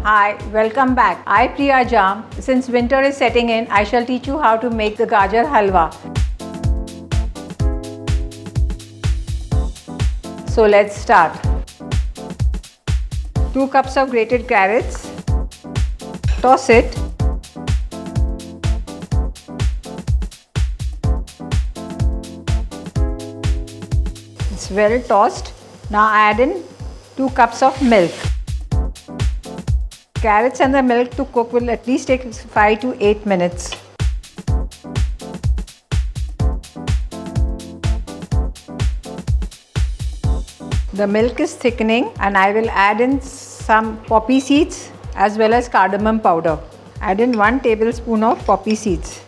Hi, welcome back. I Priya Jham. Since winter is setting in, I shall teach you how to make the Gaajar Halwa. So let's start. 2 cups of grated carrots. Toss it. It's well tossed. Now add in 2 cups of milk. Carrots and the milk to cook will at least take 5 to 8 minutes. The milk is thickening and I will add in some poppy seeds as well as cardamom powder. Add in 1 tablespoon of poppy seeds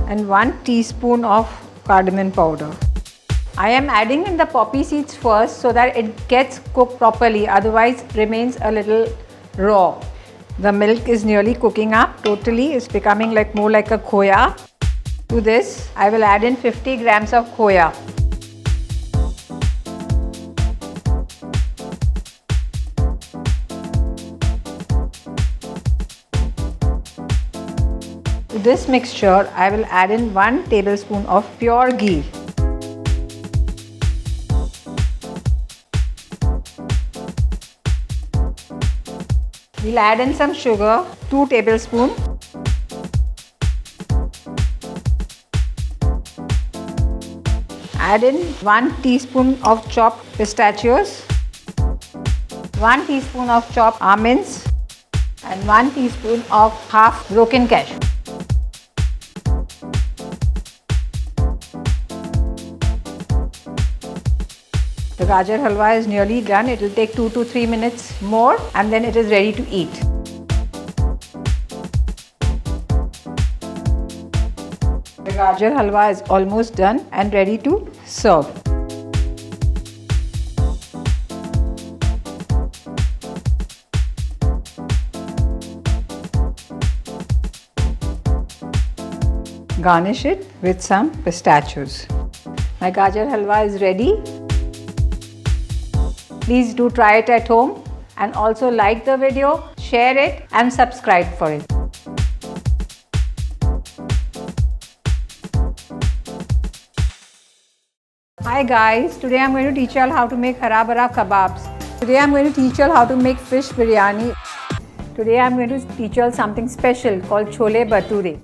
and 1 teaspoon of cardamom powder. I am adding in the poppy seeds first so that it gets cooked properly, otherwise it remains a little raw. The milk is nearly cooking up totally, it's becoming more like a Khoa. To this, I will add in 50 grams of Khoa. To this mixture, I will add in 1 tablespoon of pure ghee. We'll add in some sugar, 2 tablespoons. Add in 1 teaspoon of chopped pistachios, 1 teaspoon of chopped almonds and 1 teaspoon of half broken cashew. The Gaajar Halwa is nearly done. It will take 2 to 3 minutes more and then it is ready to eat. The Gaajar Halwa is almost done and ready to serve. Garnish it with some pistachios. My Gaajar Halwa is ready. Please do try it at home and also like the video, share it and subscribe for it. Hi guys, today I am going to teach you all how to make hara bhara kebabs. Today I am going to teach you all how to make fish biryani. Today I am going to teach you all something special called chole bhature.